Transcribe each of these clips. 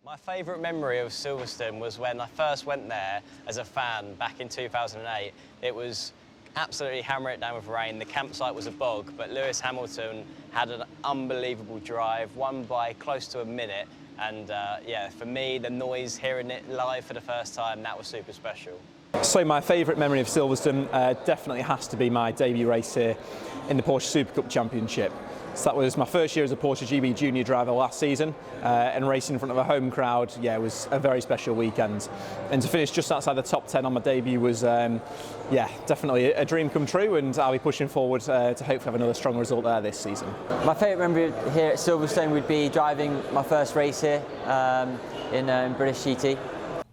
My favourite memory of Silverstone was when I first went there as a fan back in 2008. It was absolutely hammering it down with rain. The campsite was a bog, but Lewis Hamilton had an unbelievable drive, won by close to a minute. And yeah, for me, the noise, hearing it live for the first time, that was super special. So my favourite memory of Silverstone definitely has to be my debut race here in the Porsche Super Cup Championship. So that was my first year as a Porsche GB Junior driver last season, and racing in front of a home crowd, yeah, it was a very special weekend. And to finish just outside the top 10 on my debut was, yeah, definitely a dream come true, and I'll be pushing forward to hopefully have another strong result there this season. My favourite memory here at Silverstone would be driving my first race here in British GT.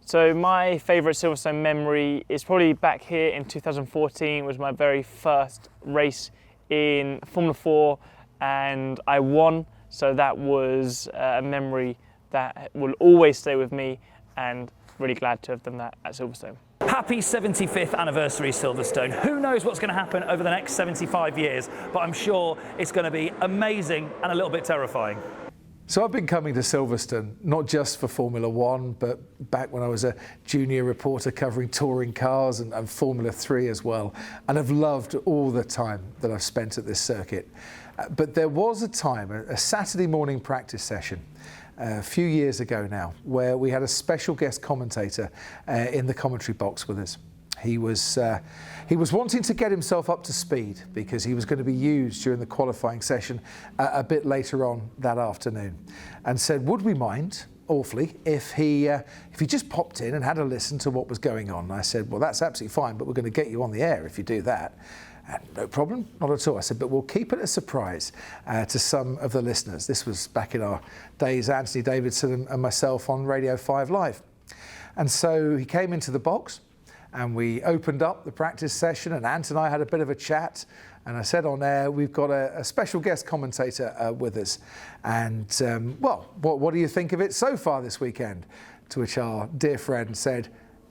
So my favourite Silverstone memory is probably back here in 2014. It was my very first race in Formula 4 and I won, so that was a memory that will always stay with me, and really glad to have done that at Silverstone. Happy 75th anniversary Silverstone. Who knows what's going to happen over the next 75 years, but I'm sure it's going to be amazing and a little bit terrifying. So I've been coming to Silverstone, not just for Formula 1, but back when I was a junior reporter covering touring cars and Formula 3 as well. And I've loved all the time that I've spent at this circuit. But there was a time, a Saturday morning practice session, a few years ago now, where we had a special guest commentator in the commentary box with us. He was wanting to get himself up to speed because he was going to be used during the qualifying session a bit later on that afternoon, and said, would we mind awfully if he just popped in and had a listen to what was going on. And I said, well, that's absolutely fine, but we're going to get you on the air if you do that. And no problem, not at all. I said, but we'll keep it a surprise to some of the listeners. This was back in our days, Anthony Davidson and myself on Radio 5 Live. And so he came into the box, and we opened up the practice session, and Ant and I had a bit of a chat. And I said on air, we've got a special guest commentator with us. And, well, what do you think of it so far this weekend? To which our dear friend said,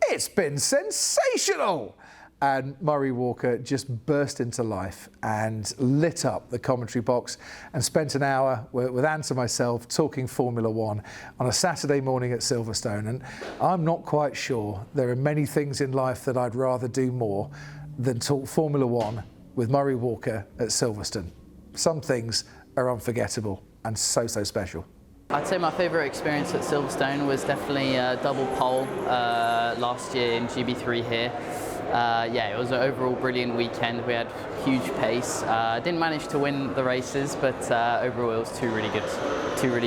it's been sensational. And Murray Walker just burst into life and lit up the commentary box and spent an hour with Ant and myself talking Formula 1 on a Saturday morning at Silverstone. And I'm not quite sure there are many things in life that I'd rather do more than talk Formula 1 with Murray Walker at Silverstone. Some things are unforgettable and so special. I'd say my favourite experience at Silverstone was definitely a double pole last year in GB3 here. Yeah, it was an overall brilliant weekend. We had huge pace. Didn't manage to win the races, but overall it was two really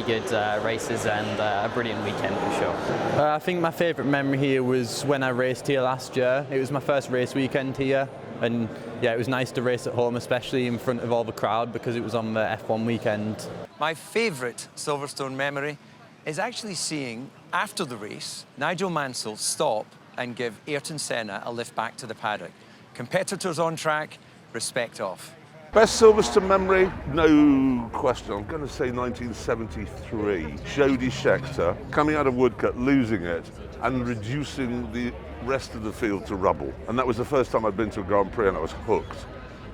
good races and a brilliant weekend for sure. I think my favourite memory here was when I raced here last year. It was my first race weekend here, and yeah, it was nice to race at home, especially in front of all the crowd because it was on the F1 weekend. My favourite Silverstone memory is actually seeing, after the race, Nigel Mansell stop and give Ayrton Senna a lift back to the paddock. Competitors on track, respect off. Best Silverstone memory? No question. I'm going to say 1973. Jody Scheckter coming out of Woodcut, losing it, and reducing the rest of the field to rubble. And that was the first time I'd been to a Grand Prix, and I was hooked.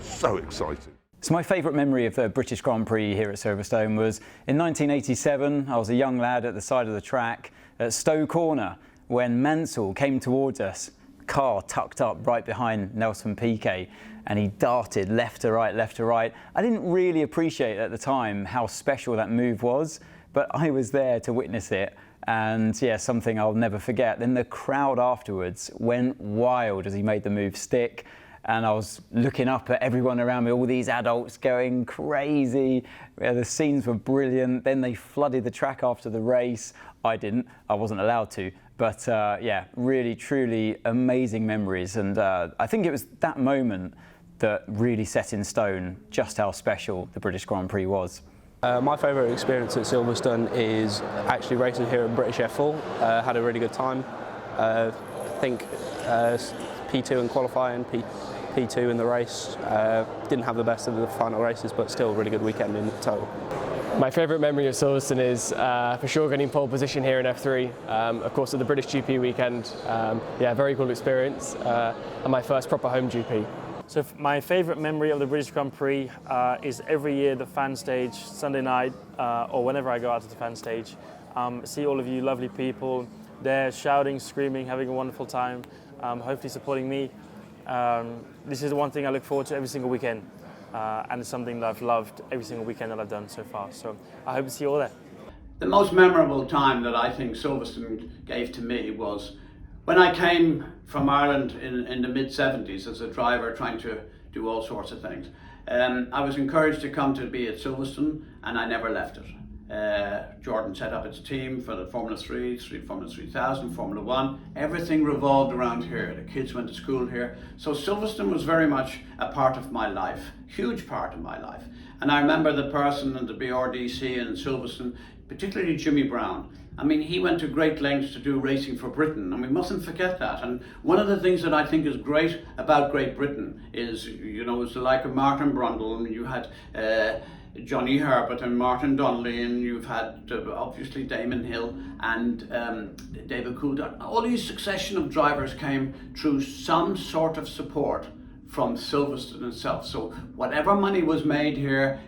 So exciting. So my favourite memory of the British Grand Prix here at Silverstone was in 1987. I was a young lad at the side of the track at Stowe Corner when Mansell came towards us, car tucked up right behind Nelson Piquet, and he darted left to right, left to right. I didn't really appreciate at the time how special that move was, but I was there to witness it, and yeah, something I'll never forget. Then the crowd afterwards went wild as he made the move stick, and I was looking up at everyone around me, all these adults going crazy. Yeah, the scenes were brilliant. Then they flooded the track after the race. I didn't, I wasn't allowed to. But yeah, really, truly amazing memories. And I think it was that moment that really set in stone just how special the British Grand Prix was. My favourite experience at Silverstone is actually racing here at British F4. Had a really good time. I think P2 in qualifying, P2 in the race. Didn't have the best of the final races, but still a really good weekend in total. My favourite memory of Silverstone is for sure getting pole position here in F3. Of course, at the British GP weekend. Yeah, very cool experience, and my first proper home GP. So my favourite memory of the British Grand Prix is every year the fan stage, Sunday night, or whenever I go out to the fan stage, see all of you lovely people there shouting, screaming, having a wonderful time, hopefully supporting me. This is the one thing I look forward to every single weekend, and it's something that I've loved every single weekend that I've done so far. So I hope to see you all there. The most memorable time that I think Silverstone gave to me was when I came from Ireland in the mid-70s as a driver trying to do all sorts of things. I was encouraged to come to be at Silverstone, and I never left it. Jordan set up its team for the Formula 3, Formula 3000, Formula 1. Everything revolved around here. The kids went to school here. So Silverstone was very much a part of my life, huge part of my life. And I remember the person in the BRDC in Silverstone, particularly Jimmy Brown. I mean, he went to great lengths to do racing for Britain, and we mustn't forget that. And one of the things that I think is great about Great Britain is, you know, it's the like of Martin Brundle, and you had Johnny Herbert and Martin Donnelly, and you've had obviously Damon Hill and David Coulthard. All these succession of drivers came through some sort of support from Silverstone itself. So whatever money was made here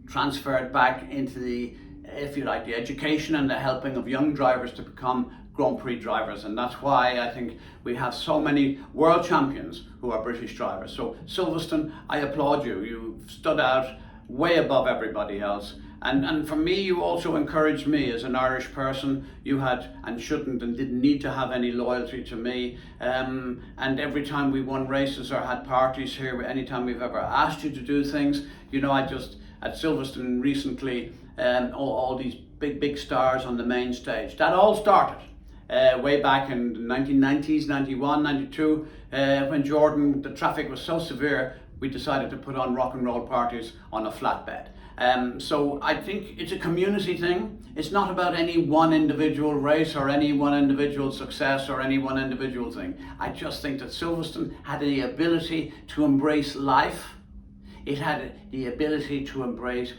transferred back into the, if you like, the education and the helping of young drivers to become Grand Prix drivers. And that's why I think we have so many world champions who are British drivers. So Silverstone, I applaud you. You stood out way above everybody else. And for me, you also encouraged me as an Irish person. You had, and shouldn't and didn't need to have any loyalty to me. And every time we won races or had parties here, anytime we've ever asked you to do things, you know, I just, at Silverstone recently, all these big stars on the main stage. That all started way back in the 1990s, 91, 92, when Jordan, the traffic was so severe, we decided to put on rock and roll parties on a flatbed. So I think it's a community thing. It's not about any one individual race or any one individual success or any one individual thing. I just think that Silverstone had the ability to embrace life. It had the ability to embrace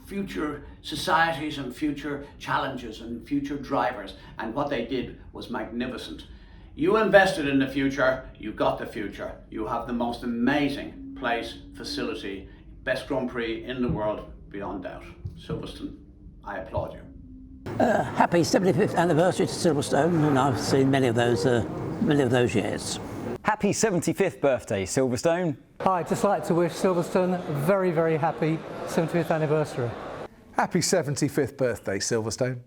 future societies and future challenges and future drivers. And what they did was magnificent. You invested in the future, you got the future. You have the most amazing place, facility, best Grand Prix in the world, beyond doubt. Silverstone, I applaud you. Happy 75th anniversary to Silverstone, and I've seen many of those years. Happy 75th birthday, Silverstone. I'd just like to wish Silverstone a very, very happy 75th anniversary. Happy 75th birthday, Silverstone.